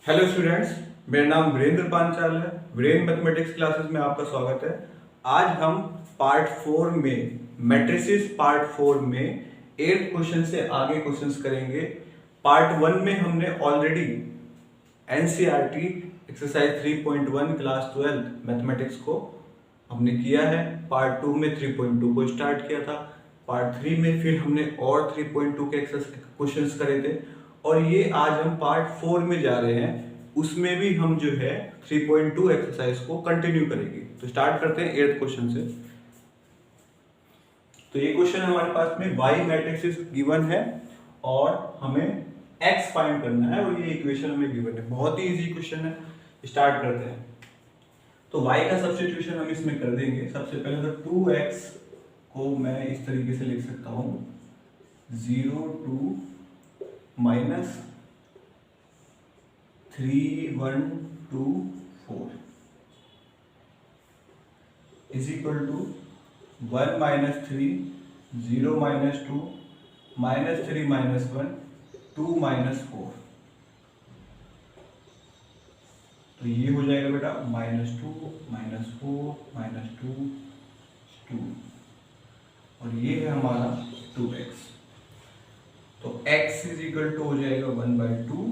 Hello students, मेरा नाम वीरेंद्र पांचाल है। वीरेंद्र मैथमेटिक्स क्लासेस में आपका स्वागत है। आज हम पार्ट 4 में मैट्रिसेस पार्ट 4 में 8 क्वेश्चन से आगे क्वेश्चंस करेंगे। पार्ट 1 में हमने already NCERT exercise 3.1 class 12 mathematics को हमने किया है। पार्ट 2 में 3.2 को स्टार्ट किया था। पार्ट 3 में फिर हमने और 3.2 के क्वेश्चंस करे थे और ये आज हम पार्ट 4 में जा रहे हैं। उसमें भी हम जो है 3.2 एक्सरसाइज को कंटिन्यू करेंगे। तो स्टार्ट करते हैं 8th क्वेश्चन से। तो ये क्वेश्चन हमारे पास में y मैट्रिक्स गिवन है और हमें x फाइंड करना है और ये इक्वेशन हमें गिवन है। बहुत ही इजी क्वेश्चन है। स्टार्ट करते हैं। तो y का सब्स्टिट्यूशन हम इसमें कर देंगे। सबसे पहले तो 2x को मैं इस तरीके से लिख सकता हूँ 0 to minus 3 1 2 4 is equal to 1 minus 3 0 minus 2 minus 3 minus 1 2 minus 4। तो ये हो जाएगा बेटा माइनस 2 माइनस 4 माइनस 2 2 और ये है हमारा 2x। तो x इज इक्वल टू हो जाएगा 1/2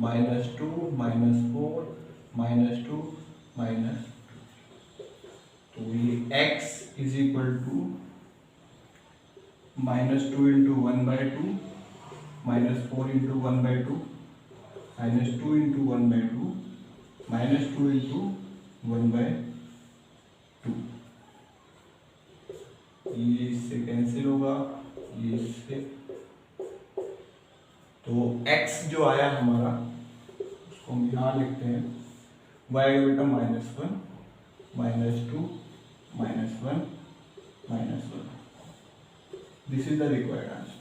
माइनस 2 माइनस 4 माइनस 2 माइनस 2। तो ये x is equal to minus 2 into 1/2 minus 4 into 1/2 minus 2 into 1/2 minus 2 into 1/2। ये इससे कैंसिल होगा, ये इससे। तो x जो आया हमारा उसको हम यहाँ लिखते हैं y आएगा बेटा -1 -2 -1 -1। This is the required answer.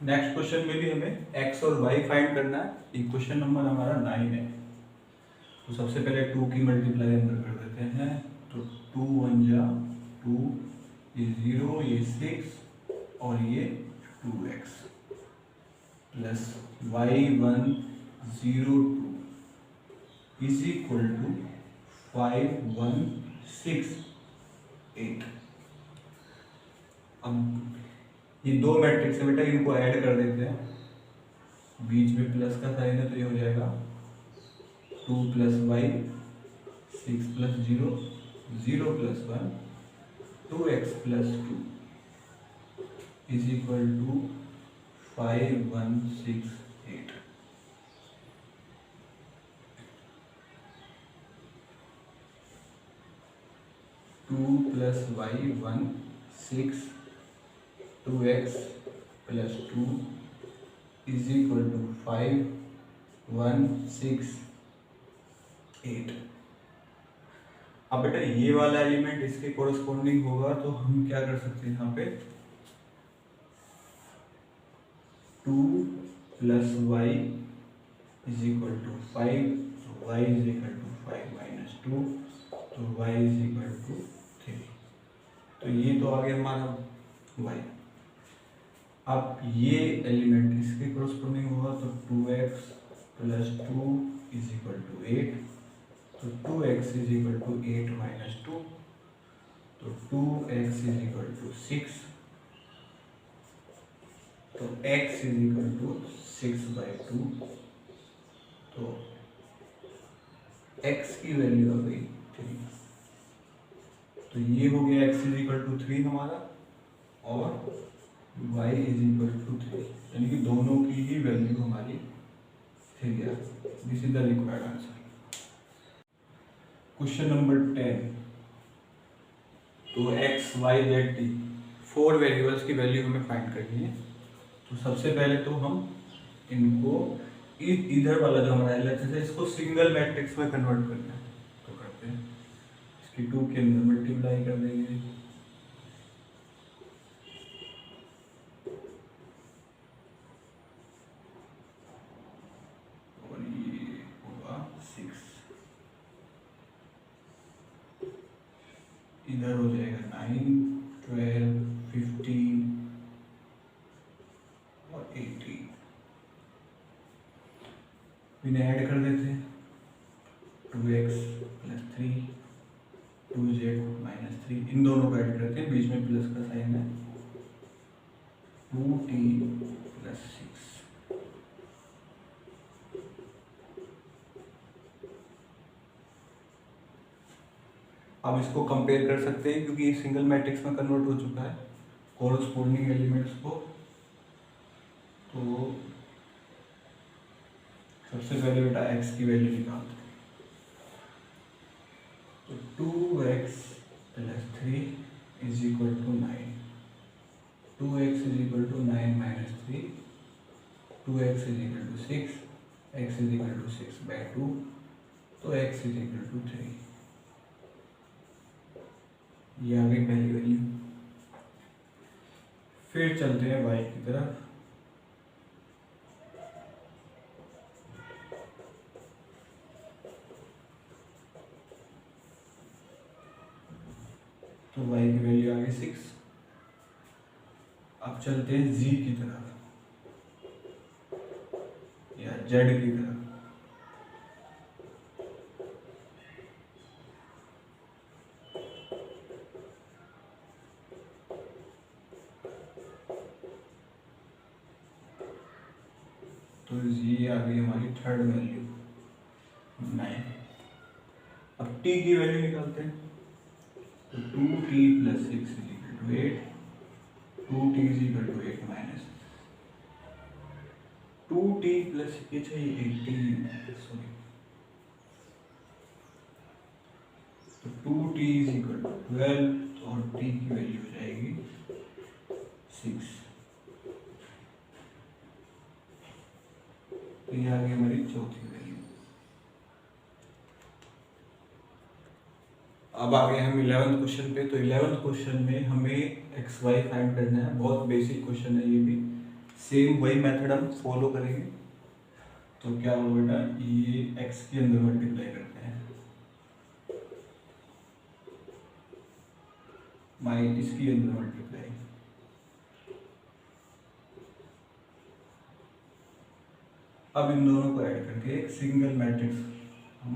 Next question में भी हमें x और y फाइंड करना है। ये क्वेश्चन नंबर हमारा 9 है। तो सबसे पहले 2 की मल्टीप्लाई अंदर कर देते हैं। तो 2 1 जा 2, ये 0 ये 6 और ये 2x plus y1 0 2 is equal to 5 1 6 8। अब ये दो मैट्रिक्स है बेटा, इनको ऐड कर देते हैं। बीच में प्लस का साइन है तो ये हो जाएगा 2 plus Y 6 plus 0 0 plus 1 2x plus 2 is equal to 5 1 6 8। Two plus Y 1 6 2x plus 2 is equal to 5 1 6 8। अब बेटा ये वाला एलिमेंट इसके कोरस्पोंडिंग होगा तो हम क्या कर सकते हैं यहाँ पे 2 plus Y is equal to 5, तो Y is equal to 5 minus 2, तो वाई इज इक्वल टू 3। तो ये तो आ गया हमारा वाई। अब ये एलिमेंट इसके कोरस्पोंडिंग होगा तो 2x plus 2 is equal to 8, तो 2x is equal to 8 minus 2, तो 2x इज इक्वल टू 6, तो x इज इक्वल टू 6/2। तो x की वैल्यू आ गई 3। तो ये हो गया x इज इक्वल टू 3 हमारा और y इज इक्वल टू 3, यानी कि दोनों की ही वैल्यू हमारी 3 है। This is the required answer. Question number 10। तो x y z t 4 variables की वैल्यू हमें फाइंड करनी है। तो सबसे पहले तो हम इनको इधर वाला जो हमारा एलएचएस है इसको सिंगल मैट्रिक्स में कन्वर्ट करना है। तो करते हैं, इसकी 2 के अंदर मल्टीप्लाई कर देंगे। और ये होगा 6, इधर हो जाएगा 9 12 15 और 18। इन्हें ऐड कर देते हैं, 2x प्लस 3 2z माइनस 3, इन दोनों को ऐड करते हैं, बीच में प्लस का साइन है, 2t प्लस 6। अब इसको कंपेयर कर सकते हैं क्योंकि सिंगल मैट्रिक्स में कन्वर्ट हो चुका है कोरस्पोंडिंग एलिमेंट्स को। तो सबसे पहले बेटा x की वैल्यू निकालते हैं, तो 2x plus 3 is equal to 9, 2x is equal to 9 minus 3, 2x is equal to 6, x is equal to 6/2, तो x इज इक्वल टू 3। ये आ गई पहली वैल्यू। फिर चलते हैं y की तरफ, तो y की वैल्यू आ गई 6। अब चलते हैं z की तरफ या z की तरफ, तो z आ गई हमारी थर्ड वैल्यू 9। अब t की वैल्यू निकालते हैं, तो 2t plus 6 is equal to 8, 2t is equal to 8 minus 2t plus ये चाहिए 18, सॉरी, तो 2t इज इक्वल टू 12 और t की वैल्यू हो जाएगी 6। तो ये आ गई हमारी चौथी वैल्यू। अब आ गए हम 11th क्वेश्चन पे। तो 11th क्वेश्चन में हमें एक्स वाई फाइंड करना है, बहुत बेसिक क्वेश्चन है ये भी, सेम वही मेथड हम फॉलो करेंगे। तो क्या होगा बेटा, ये एक्स के अंदर मल्टीप्लाई करते हैं, माइनस इसके अंदर मल्टीप्लाई, अब इन दोनों को ऐड करके एक सिंगल मैट्रिक्स हम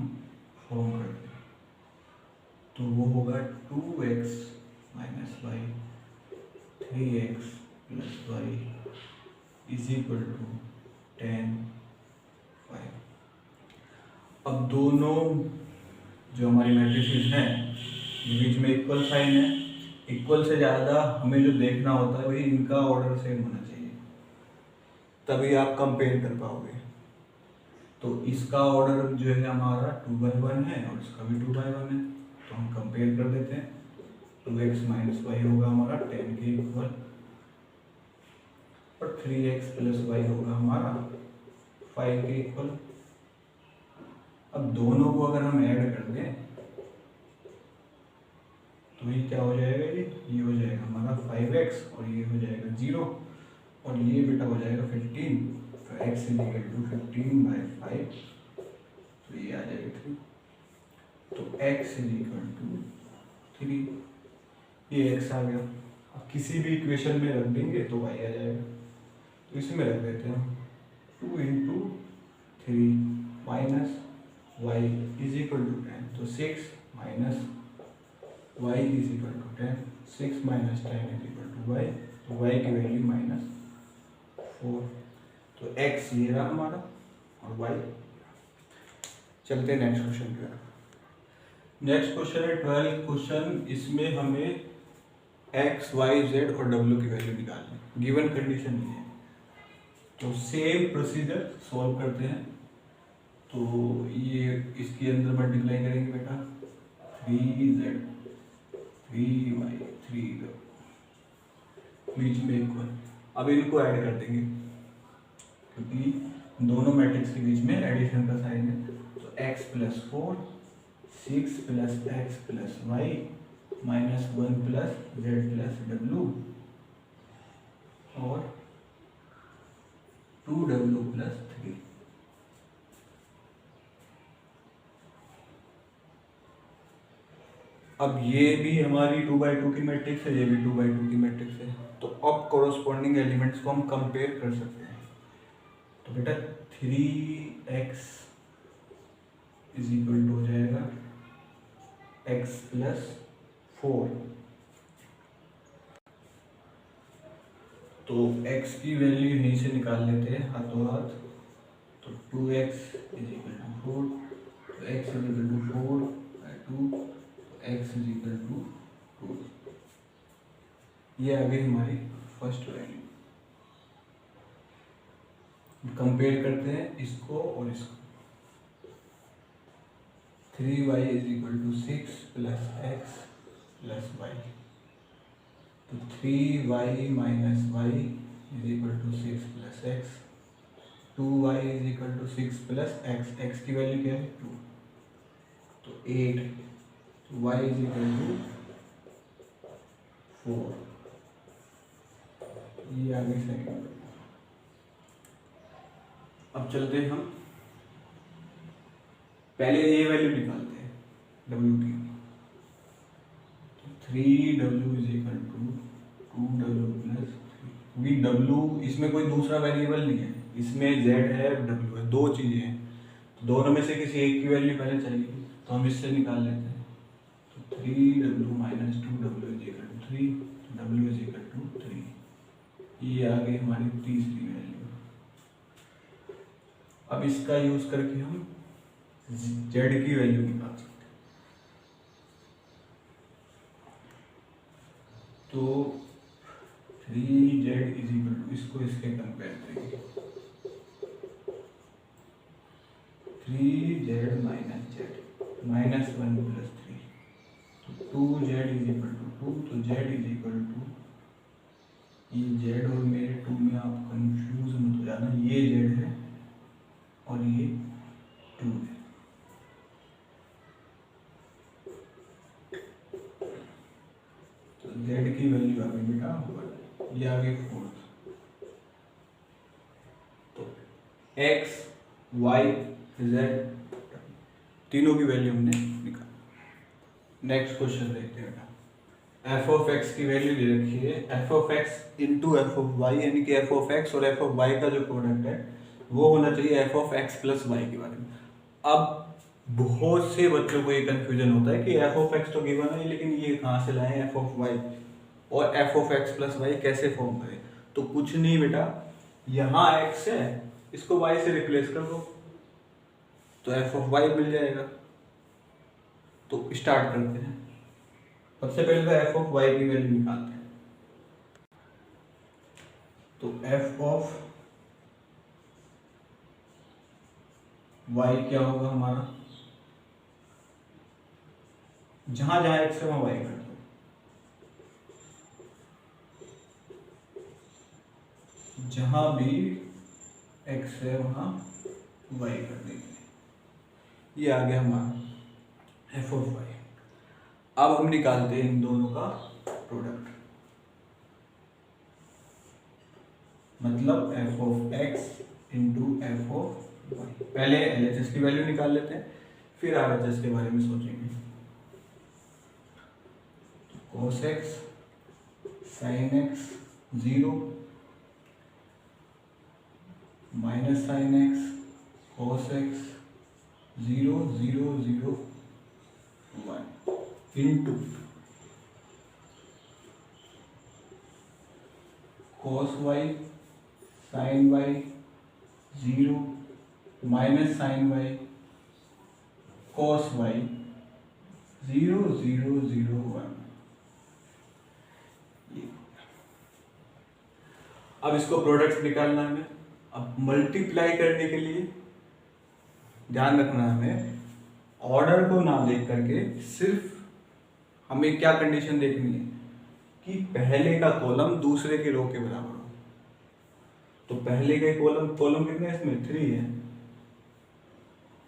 फॉर्म करते हैं। तो वो होगा 2x minus Y 3x plus Y is equal to 10 5। अब दोनों जो हमारी मैट्रिसेस हैं बीच में इक्वल साइन है, इक्वल से ज़्यादा हमें जो देखना होता है वही इनका ऑर्डर सेम होना चाहिए, तभी आप कंपेयर कर पाओगे। तो इसका ऑर्डर जो है हमारा 2/1 है और इसका भी 2/1 है, तो हम कंपेयर कर देते हैं। 2x माइनस वाई होगा हमारा 10 के इक्वल और 3x प्लस वाई होगा हमारा 5 के इक्वल। अब दोनों को अगर हम ऐड कर दें तो ये क्या हो जाएगा, ये हो जाएगा हमारा 5x और ये हो जाएगा 0 और ये बेटा हो जाएगा 15, तो x इज इक्वल टू 15/5, तो ये आ जाएगा 3, तो x इज इक्वल टू 3, ये x आ गया। अब किसी भी इक्वेशन में रख देंगे तो y आ जाएगा, तो इसमें रख देते हैं 2 into 3 minus Y is equal to 10, तो 6 minus Y is equal to 10, 6 minus 10 is equal to Y, तो वाई की वैल्यू -4, तो x ये रहा हमारा और y। चलते हैं नेक्स्ट क्वेश्चन पे। नेक्स्ट क्वेश्चन है 12th क्वेश्चन, इसमें हमें x, y, z और w की वैल्यू निकालनी, गिवन कंडीशन ये है। तो सेम प्रोसीजर सॉल्व करते हैं। तो ये इसके अंदर मल्टीप्लाई करेंगे बेटा, 3z 3y 3 बीच में इक्वल, अब इनको ऐड कर देंगे क्योंकि दोनों मैट्रिक्स के बीच में एडिशन का साइन है। तो x plus 4 6 plus x plus Y minus 1 plus Z plus W और 2w प्लस 3। अब ये भी हमारी 2/2 की मैट्रिक्स है, ये भी 2/2 की मैट्रिक्स है। तो अब कोरोस्पोंडिंग एलिमेंट्स को हम कंपेयर कर सकते हैं। तो बेटा 3x इज इक्वल टू हो जाएगा x प्लस 4। तो x की वैल्यू यहीं से निकाल लेते हैं हाथों हाथ। तो 2x इज इक्वल टू 4, तो x is equal to 4 by 2, तो x इज इक्वल टू 2। ये आ गई हमारी फर्स्ट वैल्यू। कंपेयर करते हैं इसको और इसको। 3y is equal to 6 plus X plus Y. तो 3y minus Y is equal to 6 plus X. 2y is equal to 6 plus X, X की वैल्यू क्या है 2, तो 8। तो y इज इक्वल टू 4। ये आ गई सेकंड। अब चलते हैं हम पहले ये वैल्यू निकालते हैं w की। तो 3w is equal to 2w plus 3, क्योंकि w इसमें कोई दूसरा वेरिएबल नहीं है, इसमें z है w है, दो चीजें हैं। तो दोनों में से किसी एक की वैल्यू पहले चाहिए, तो हम इससे निकाल लेते हैं। तो 3w minus 2w is equal to 3, तो w इज इक्वल टू 3। ये आ गई हमारी तीसरी वैल्यू। अब इसका यूज करके हम z की वैल्यू निकाल सकते हैं। तो 3z इज इक्वल टू, इसको इसके कंपेयर करेंगे, 3z minus z minus 1 plus 3, तो 2z इज इक्वल टू 2, तो z इज इक्वल टू, ये z और मेरे 2 में आप कंफ्यूज मत हो जाना, ये z है और ये 2 है। तो z की वैल्यू आ गई बेटा 1, ये आ गई 4। तो x, y, z तीनों की वैल्यू हमने निकाली। नेक्स्ट क्वेश्चन देखते हैं बेटा। f ऑफ x की वैल्यू दे रखी है f of x into F of y, यानी कि f ऑफ x और f ऑफ y का जो प्रोडक्ट है वो होना चाहिए f of x plus y के बारे में। अब बहुत से बच्चों को ये कंफ्यूजन होता है कि f ऑफ x तो गिवन है, लेकिन ये कहाँ से लाए f ऑफ y और f of x plus y कैसे फॉर्म करें। तो कुछ नहीं बेटा, यहाँ x है, इसको y से रिप्लेस कर दो तो f ऑफ y मिल जाएगा। तो स्टार्ट करते हैं। सबसे पहले तो f ऑफ y की वैल्यू निकालते हैं। तो f ऑफ y क्या होगा हमारा, जहां जहां x है वहां y कर दो, जहां भी x है वहां y कर देंगे। ये आ गया हमारा f ऑफ y। अब हम निकालते हैं इन दोनों का प्रोडक्ट, मतलब f of x into F of y। पहले LHS की वैल्यू निकाल लेते हैं, फिर RHS के बारे में सोचेंगे। cos x sin x 0 minus sin x cos x 0 0 0 1 into cos y sin y 0 minus sin y cos y 0 0 0 1। अब इसको प्रोडक्ट निकालना है हमें। अब मल्टीप्लाई करने के लिए ध्यान रखना है हमें, ऑर्डर को ना देख करके सिर्फ हमें क्या कंडीशन देखनी है कि पहले का कॉलम दूसरे के रो के बराबर हो। तो पहले के कॉलम कितने हैं इसमें 3 है,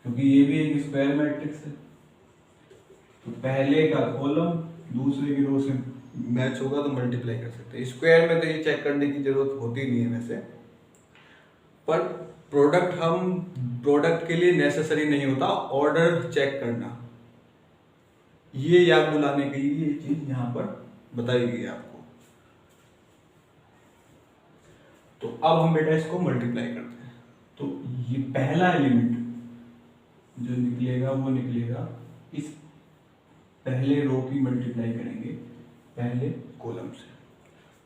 क्योंकि ये भी एक स्क्वायर मैट्रिक्स है। तो पहले का कॉलम दूसरे की रो से मैच होगा तो मल्टीप्लाई कर सकते हैं। स्क्वायर में तो ये चेक करने की जरूरत होती नहीं है वैसे, पर प्रोडक्ट के लिए नेसेसरी नहीं होता ऑर्डर चेक करना। ये याद दिलाने के लिए ये चीज यहाँ पर बताई गई है आपको। तो अब हम बेटा इसको मल्टीप्लाई करते हैं। तो ये पहला एलिमेंट जो निकलेगा वो निकलेगा इस पहले रो की मल्टीप्लाई करेंगे पहले कॉलम से।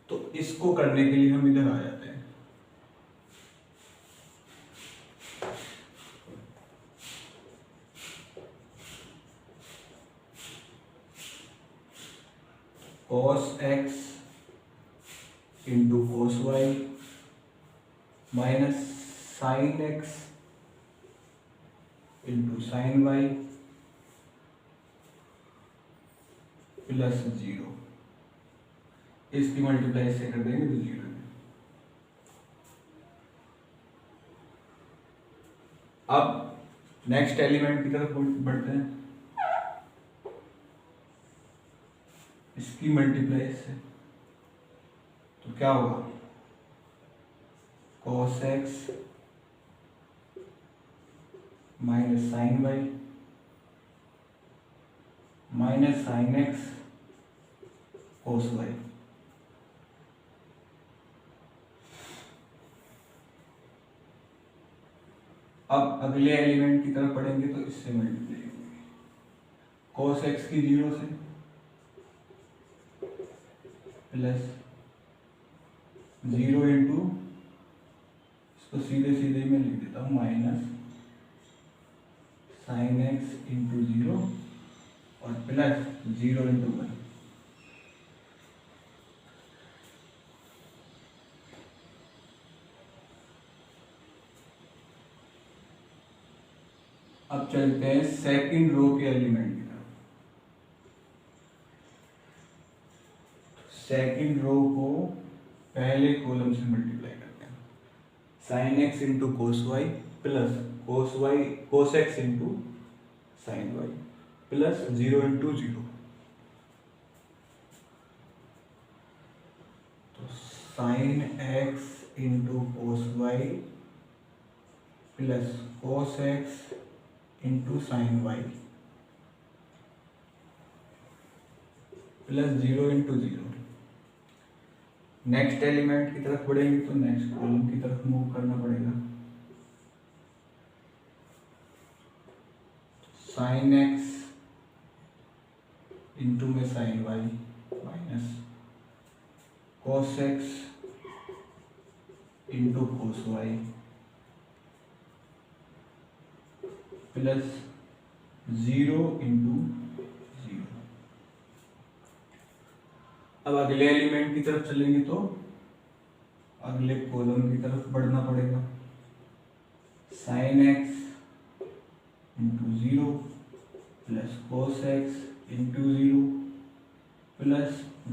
तो इसको करने के लिए हम इधर आ जाते हैं। cos x into cos y minus sine x into sine y plus 0। इसकी मल्टीप्लाई से कर देंगे तो 0। अब नेक्स्ट एलिमेंट की तरफ बढ़ते हैं। इसकी मल्टीप्लाई से तो क्या होगा, cos x minus sine y minus sine x cos y। अब अगले एलिमेंट की तरफ पढ़ेंगे तो इससे मल्टीप्लाई होगी, cos x की 0 से प्लस 0 इंटू, इसको सीधे सीधे मैं लिख देता हूँ, माइनस साइन एक्स इंटू 0 और प्लस 0 इंटू 1। अब चलते हैं सेकंड रो के एलिमेंट की तरफ। सेकंड रो को पहले कॉलम से मल्टीप्लाई करते हैं, sine X into cos Y plus cos X into sine Y plus 0 into 0। तो sine X into cos Y plus cos X into sine Y plus 0 into 0। Next element की तरफ बढ़ेंगे तो नेक्स्ट कॉलम की तरफ move करना पड़ेगा। Sine X into में sine Y minus cos X into cos Y plus 0 into 0। अब अगले एलिमेंट की तरफ चलेंगे तो अगले कॉलम की तरफ बढ़ना पड़ेगा, sine X into 0 plus cos X into 0 plus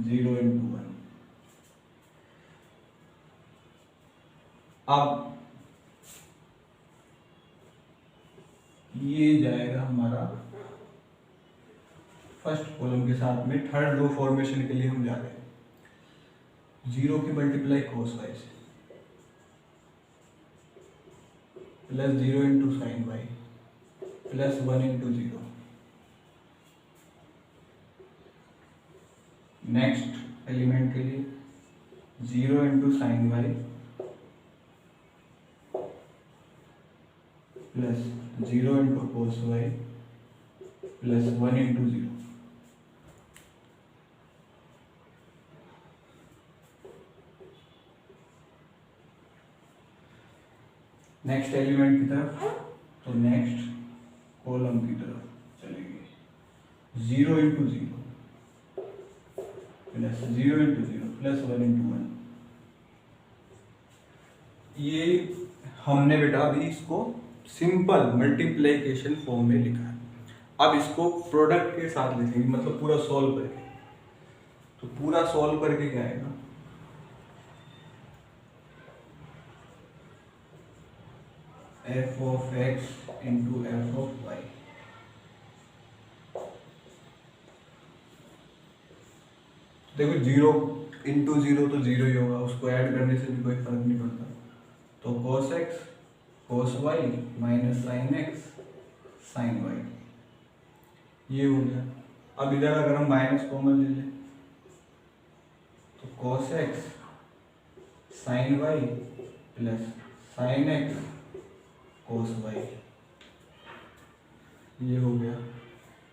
0 into 1। अब ये जाएगा हमारा फर्स्ट कॉलम के साथ में। थर्ड रो फॉर्मेशन के लिए हम जा रहे हैं, 0 की मल्टीप्लाई कोस वाई से plus 0 into sine Y plus 1 into 0। Next element के लिए 0 into sine Y plus 0 into cos Y plus 1 into 0। Next element की तरफ तो नेक्स्ट कॉलम की तरफ चलेंगे, 0 into 0 plus 0 into 0 plus 1 into 1। ये हमने बेटा अभी इसको सिंपल मल्टीप्लिकेशन फॉर्म में लिखा है। अब इसको प्रोडक्ट के साथ लिखेंगे, मतलब पूरा सॉल्व करके। तो पूरा सॉल्व करके क्या आएगा, F of x into F of Y. देखो 0 इंटू 0 तो 0 ही होगा, उसको ऐड करने से भी कोई फर्क नहीं पड़ता। तो cos x cos y minus sine X sine Y, ये हो गया। अब इधर अगर हम माइनस कॉमन ले लें तो cos x sine Y plus sine X cos Y, ये हो गया।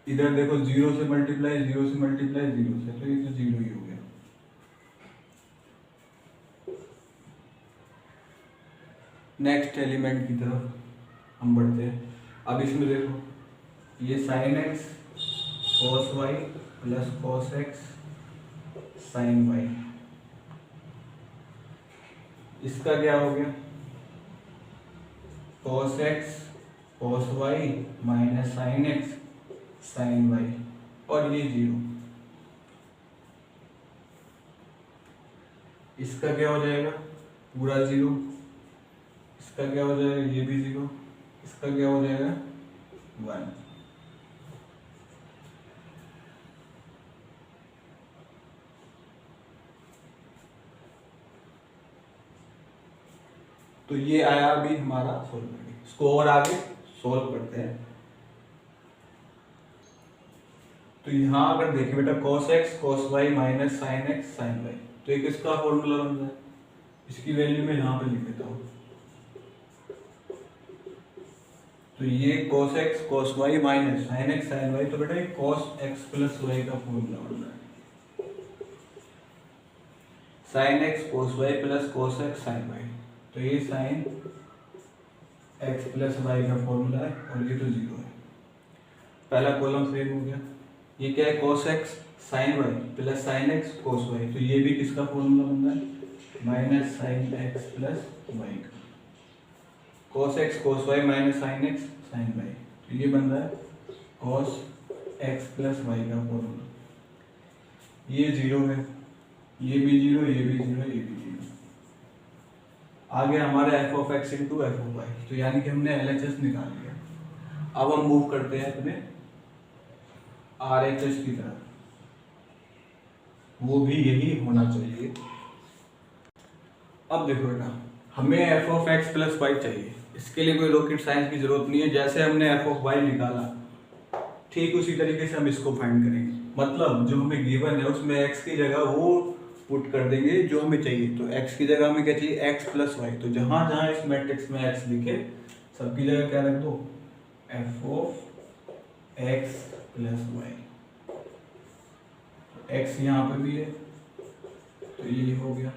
इधर देखो 0 से मल्टीप्लाई 0 से मल्टीप्लाई 0 से, तो ये तो 0 ही हो गया। नेक्स्ट एलिमेंट की तरफ हम बढ़ते हैं। अब इसमें देखो ये sine X cos Y plus cos X sine Y, इसका क्या हो गया cos X cos Y minus sine X sine Y, और ये 0, इसका क्या हो जाएगा पूरा 0, इसका क्या हो जाएगा ये भी 0, इसका क्या हो जाएगा 1। तो ये आया अभी हमारा सोल्व करके, इसको और आगे सोल्व करते हैं। तो यहाँ अगर देखें बेटा cos x cos y minus sine X sine Y, तो एक इसका फॉर्मूला बन जाए, इसकी वैल्यू मैं यहाँ पे लिख देता हूँ। तो ये cos x cos y minus sine X sine Y, तो बेटा ये cos x प्लस वाई का फॉर्मूला बन रहा है, sine X cos y plus cos x sine Y, तो ये साइन x प्लस वाई का फॉर्मूला है, और ये तो 0 है। पहला कॉलम फ्रेम हो गया। ये क्या है cos x sine Y plus sine X cos y, तो ये भी किसका फॉर्मूला बन रहा है minus sine x plus Y का, cos x cos y minus sine X sine Y, तो ये बन रहा है cos x प्लस वाई का फॉर्मूला। ये 0 है, ये भी 0, ये भी 0, ये भी 0। आगे हमारा F of x into F of Y, तो यानी कि हमने LHS निकाल लिया। अब हम मूव करते हैं अपने RHS की तरफ, वो भी यही होना चाहिए। अब देखो बेटा हमें F of x plus Y चाहिए, इसके लिए कोई रॉकेट साइंस की जरूरत नहीं है। जैसे हमने एफ ऑफ वाई निकाला ठीक उसी तरीके से हम इसको फाइंड करेंगे, मतलब जो हमें गिवन है उसमें एक्स की जगह वो पुट कर देंगे जो हमें चाहिए। तो एक्स की जगह हमें क्या चाहिए एक्स प्लस वाई, तो जहां जहां इस मैट्रिक्स में एक्स दिखे सबकी जगह क्या रख दो f of x plus y. X यहाँ पे भी है तो ये हो गया,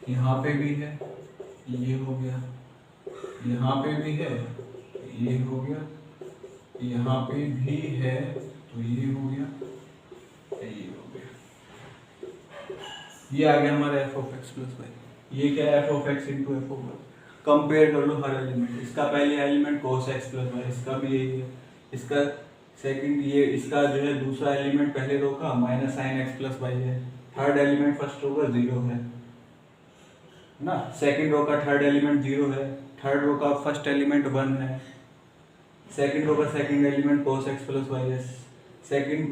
यहाँ पे भी है ये हो गया, यहाँ पे भी है ये हो गया, यहाँ पे भी है तो ये हो गया, ये हो गया। ये आ गया हमारा F of x plus y. ये क्या है f of x into F of y. Compare कर लो हर एलिमेंट, इसका पहले element cos x plus y, इसका भी यही है, इसका सेकंड ये इसका जो है दूसरा एलिमेंट पहले रो का minus sine x plus y है, थर्ड एलिमेंट फर्स्ट रो का 0 है ना, सेकंड रो का थर्ड एलिमेंट 0 है, थर्ड रो का फर्स्ट एलिमेंट 1 है, सेकंड रो का second element cos x plus y है, सेकंड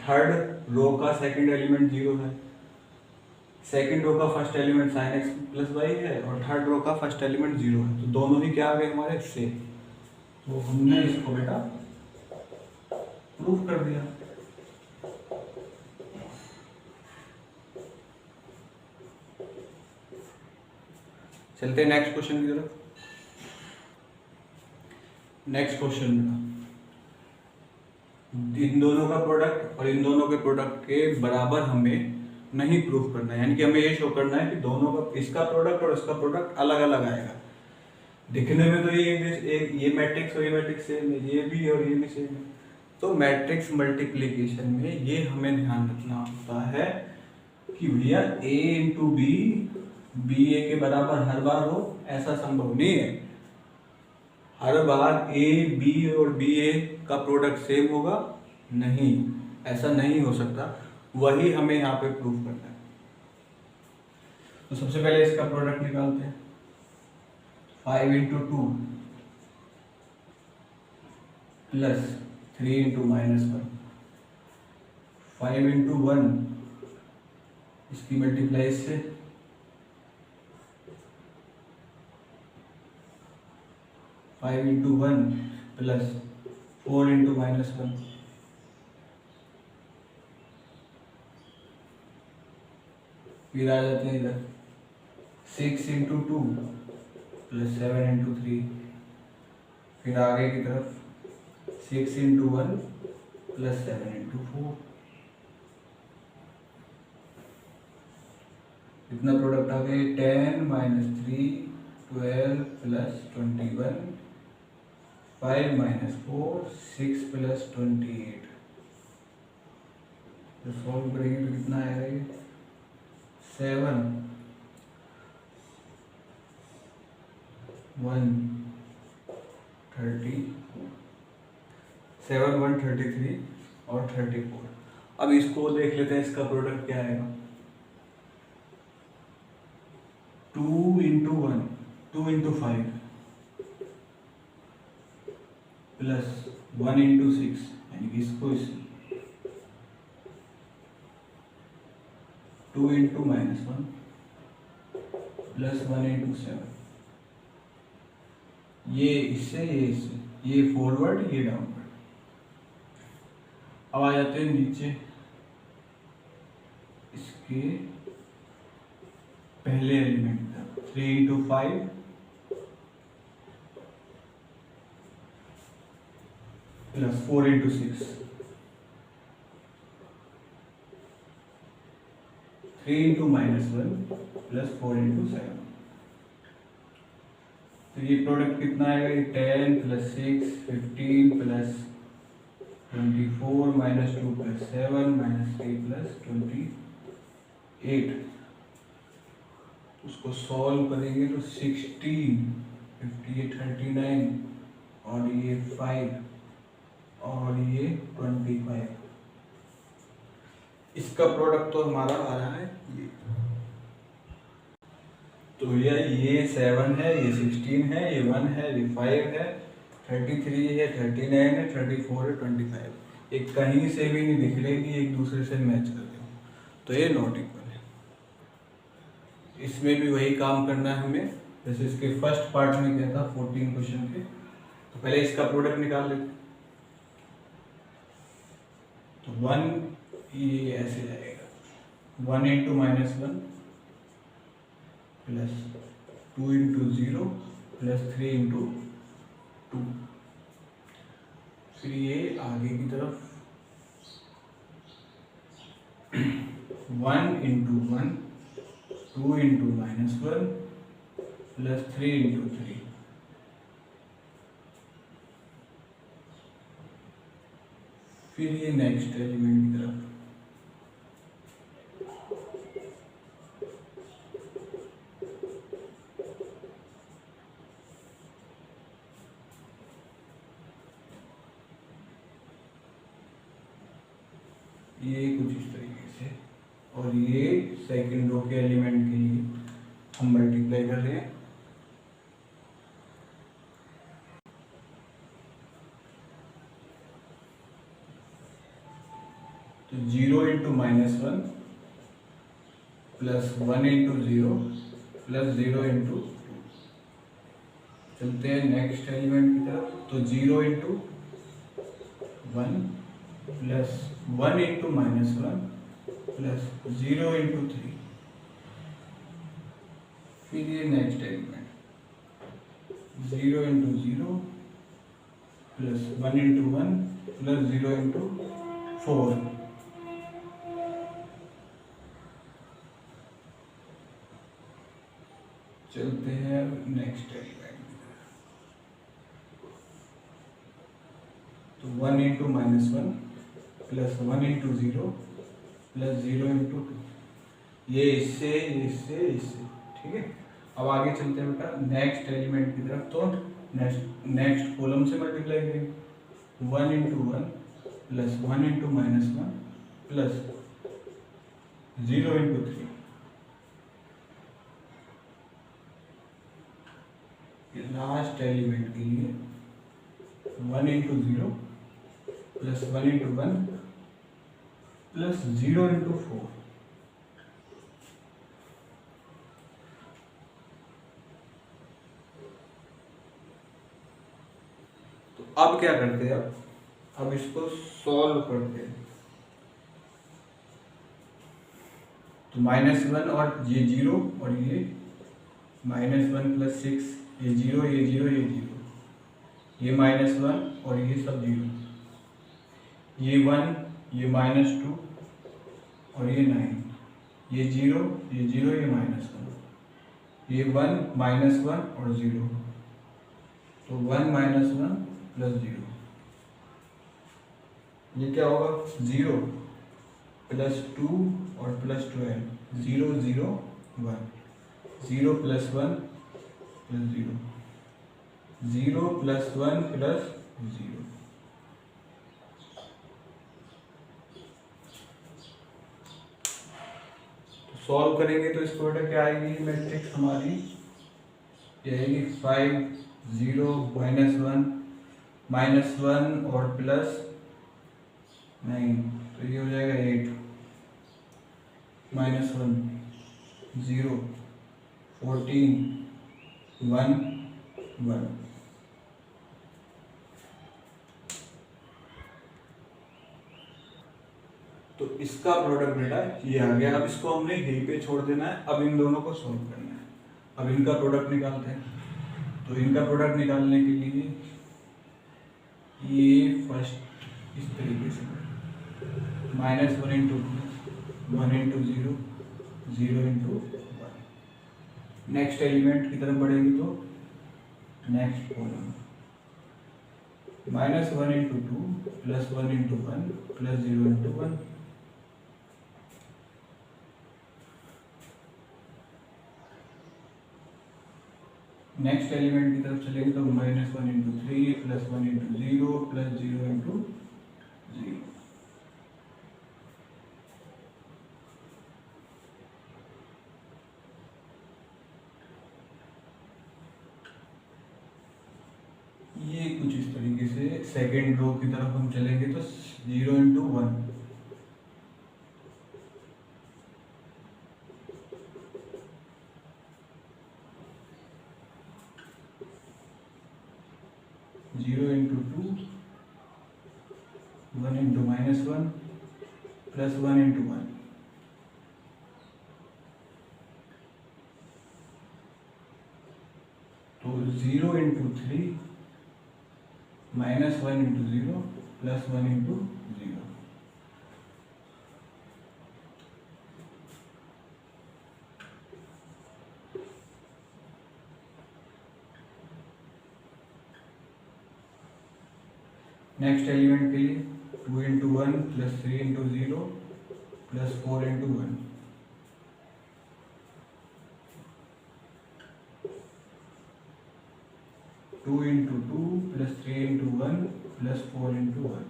थर्ड रो का सेकंड एलिमेंट 0 है, सेकंड रो का first element sine x plus y है, और थर्ड रो का फर्स्ट एलिमेंट 0 है। तो दोनों ही क्या आ गए हमारे सेम, तो हमने इसको बेटा प्रूफ कर दिया। चलते हैं नेक्स्ट क्वेश्चन की तरफ। नेक्स्ट क्वेश्चन इन दोनों का प्रोडक्ट और इन दोनों के प्रोडक्ट के बराबर हमें नहीं प्रूफ करना है, यानी कि हमें ये शो करना है कि दोनों का इसका प्रोडक्ट और इसका प्रोडक्ट अलग अलग आएगा। दिखने में तो ये मैट्रिक्स और ये मैट्रिक्स सेम है, ये भी और ये भी सेम है। तो मैट्रिक्स मल्टीप्लिकेशन में ये हमें ध्यान रखना होता है कि भैया a इंटू बी बी ए के बराबर हर बार हो, ऐसा संभव नहीं है। हर बार a b और b a का प्रोडक्ट सेम होगा नहीं, ऐसा नहीं हो सकता। वही हमें यहाँ पे प्रूफ करना है। तो सबसे पहले इसका प्रोडक्ट निकालते हैं। 5 into 2 plus 3 into minus 1, 5 into 1 इसकी मल्टीप्लाई से 5 इंटू 1 प्लस 4 इंटू माइनस 1, फिर आ जाते हैं इधर 6 इंटू 2 प्लस 7 इंटू 3, फिर आगे की तरफ 6 इंटू 1 प्लस 7 इंटू 4, इतना प्रोडक्ट आ गया 10 माइनस 3 12 प्लस 21 5 माइनस 4 6 प्लस 28। तो सॉल्व करेंगे तो कितना आएगा ये 7 133 और 34। अब इसको देख लेते हैं, इसका प्रोडक्ट क्या आएगा। 2 इंटू 1 2 इंटू 5 प्लस 1 इंटू 6 यानी कि इसको इस 2 इंटू माइनस 1 प्लस 1 इंटू 7, ये इससे ये फॉरवर्ड ये डाउनवर्ड। अब आ जाते हैं नीचे, इसके पहले एलिमेंट तक 3 into 5 plus 4 into 6 3 into minus 1 plus 4 into 7। तो ये प्रोडक्ट कितना आएगा, 10 plus 6 15 plus 24 minus 2 plus 7 minus 3 plus 28। उसको सॉल्व करेंगे तो 16 58 39 और ये 5 और ये 25। इसका प्रोडक्ट तो हमारा आ रहा है ये। तो भैया ये 7 है, ये 16 है, ये 1 है, ये 5 है, 33 है, 39 है, 34 है, 25। एक कहीं से भी नहीं दिख रही कि एक दूसरे से मैच कर रहे हो, तो ये नॉट इक्वल है। इसमें भी वही काम करना है हमें जैसे इसके फर्स्ट पार्ट में क्या था 14 क्वेश्चन के। तो पहले इसका प्रोडक्ट निकाल लेते। तो 1 ये ऐसे जाएगा 1 into minus 1 plus 2 into 0 plus 3 into 2। फिर ये आगे की तरफ 1 into 1 2 into minus 1 plus 3 into 3। फिर ये नेक्स्ट एलिमेंट की तरफ ये कुछ इस तरीके से, और ये सेकंड रो के एलिमेंट के लिए हम मल्टीप्लाई कर रहे हैं। तो 0 into minus 1 plus 1 into 0 plus 0 into 2। चलते हैं नेक्स्ट एलिमेंट की तरफ। तो 0 into 1 plus 1 into minus 1 plus 0 into 3। फिर ये next element 0 into 0 plus 1 into 1 plus 0 into 4। चलते हैं नेक्स्ट एलिमेंट। तो 1 into minus 1 plus 1 into 0 plus 0 into 2। ये इससे इससे इससे, ठीक है। अब आगे चलते हैं बेटा नेक्स्ट एलिमेंट की तरफ। तो नेक्स्ट कॉलम से मल्टीप्लाई करेंगे 1 into 1 plus 1 into minus 1 plus 0 into 3। Last element के लिए 1 into 0 plus 1 into 1 plus 0 into 4। तो अब क्या करते हैं, अब इसको सॉल्व करते हैं। तो -1 और ये 0 और ये -1 प्लस 6, ये 0 ये 0 ये 0। ये -1 और ये सब 0, ये 1, ये -2 और ये 9, ये 0, ये 0, ये -1, ये 1 -1 और 0, तो 1 -1 + 0, ये क्या होगा 0 + 2 और +12, 0 0 1, 0 + 1 + 0, 0 + 1 + 0। सॉल्व करेंगे तो इस प्रोडक्ट क्या आएगी मैट्रिक्स हमारी, ये आएगी 5 0 -1 -1 और +9, तो ये हो जाएगा 8 -1 0 14 1 1। तो इसका प्रोडक्ट बेटा ये आ गया। अब इसको हमने यहीं पे छोड़ देना है, अब इन दोनों को सॉल्व करना है। अब इनका प्रोडक्ट निकालते हैं। तो इनका प्रोडक्ट निकालने के लिए ये फर्स्ट इस तरीके से -1 × 2 1 × 0 0 × 1। नेक्स्ट एलिमेंट की तरफ बढ़ेंगे तो नेक्स्ट कॉलम -1 × 2 +1 × 1 + 0 × 1। नेक्स्ट एलिमेंट की तरफ चलेंगे तो -1 × 3 +1 × 0 + 0 × 0। ये कुछ इस तरीके से सेकेंड रो की तरफ हम चलेंगे तो 0 × 1, 0 × 2 1 × -1 + 1 × 1। तो 0 × 3 -1 × 0 + 1 × 0। नेक्स्ट एलिमेंट के लिए 2 × 1 + 3 × 0 + 4 × 1। Two into 2 + 3 × 1 + 4 × 1।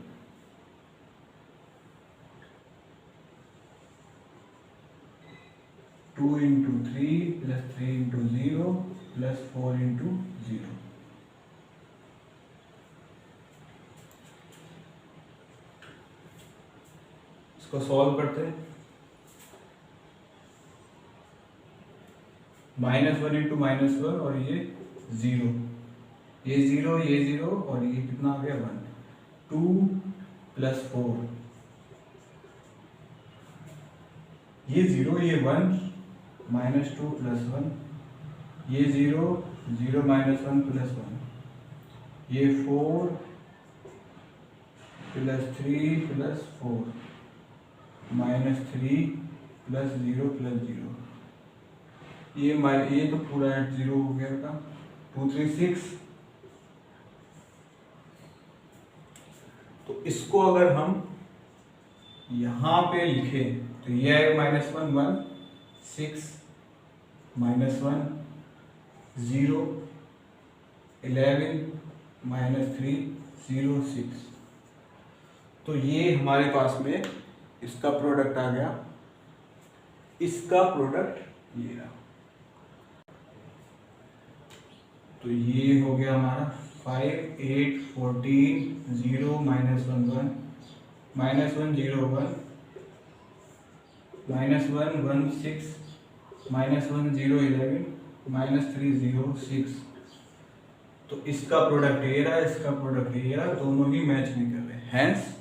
Two into 3 + 3 × 0 + 4 × 0। इसको सॉल्व करते हैं। -1 × -1 और ये 0, ये 0, ये 0 और ये कितना आ गया 1। 2 + 4, ये 0, ये 1 -2 + 1, ये 0 0 -1 + 1, ये 4 + 3 + 4 -3 + 0 + 0। ये तो पूरा 0 हो गया था। 2 3 6। तो इसको अगर हम यहाँ पे लिखें तो ये है -1 1 6 -1 0 11 -3 0 6। तो ये हमारे पास में इसका प्रोडक्ट आ गया। इसका प्रोडक्ट ये रहा। तो ये हो गया हमारा 5 8 14 0 -1 1 -1 0 1 -1 1 6 -1 0 11 -3 0 6। तो इसका प्रोडक्ट ये रहा, इसका प्रोडक्ट ये रहा, दोनों ही मैच नहीं कर रहे, हैंस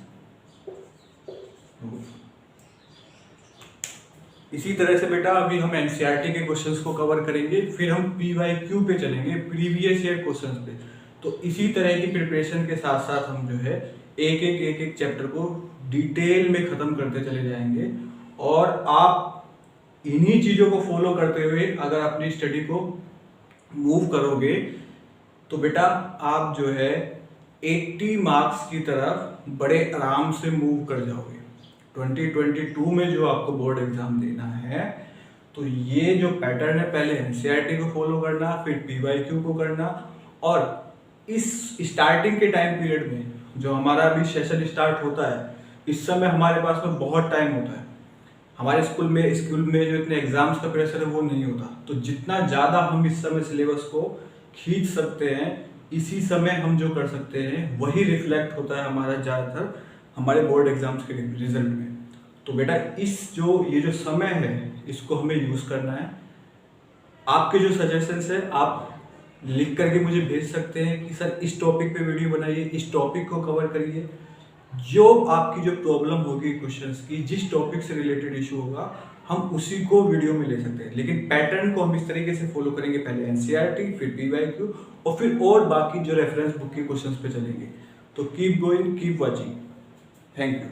इसी तरह से बेटा अभी हम एनसीईआरटी के क्वेश्चंस को कवर करेंगे, फिर हम PYQ पे चलेंगे, प्रीवियस ईयर क्वेश्चंस पे। तो इसी तरह की प्रिपरेशन के साथ साथ हम जो है एक एक चैप्टर को डिटेल में ख़त्म करते चले जाएंगे। और आप इन्हीं चीज़ों को फॉलो करते हुए अगर अपनी स्टडी को मूव करोगे तो बेटा आप जो है 80 मार्क्स की तरफ बड़े आराम से मूव कर जाओगे। 2022 में जो आपको बोर्ड एग्जाम देना है तो ये जो पैटर्न है, पहले एनसीईआरटी को फॉलो करना, फिर पीवाईक्यू को करना, और इस स्टार्टिंग के टाइम पीरियड में जो हमारा अभी सेशन स्टार्ट होता है, इस समय हमारे पास में बहुत टाइम होता है। हमारे स्कूल में जो इतने एग्जाम्स का प्रेशर है वो नहीं होता। तो जितना ज़्यादा हम इस समय सिलेबस को खींच सकते हैं, इसी समय हम जो कर सकते हैं वही रिफ्लेक्ट होता है हमारा ज़्यादातर हमारे बोर्ड एग्जाम्स के रिजल्ट में। तो बेटा ये जो समय है इसको हमें यूज़ करना है। आपके जो सजेशंस है आप लिख करके मुझे भेज सकते हैं कि सर इस टॉपिक पे वीडियो बनाइए, इस टॉपिक को कवर करिए। जो आपकी जो प्रॉब्लम होगी क्वेश्चंस की, जिस टॉपिक से रिलेटेड इशू होगा, हम उसी को वीडियो में ले सकते हैं। लेकिन पैटर्न को हम इस तरीके से फॉलो करेंगे, पहले एनसीईआरटी, फिर पीवाईक्यू, और फिर और बाकी जो रेफरेंस बुक के क्वेश्चंस पे चलेंगे। तो keep going, keep watching. Thank you.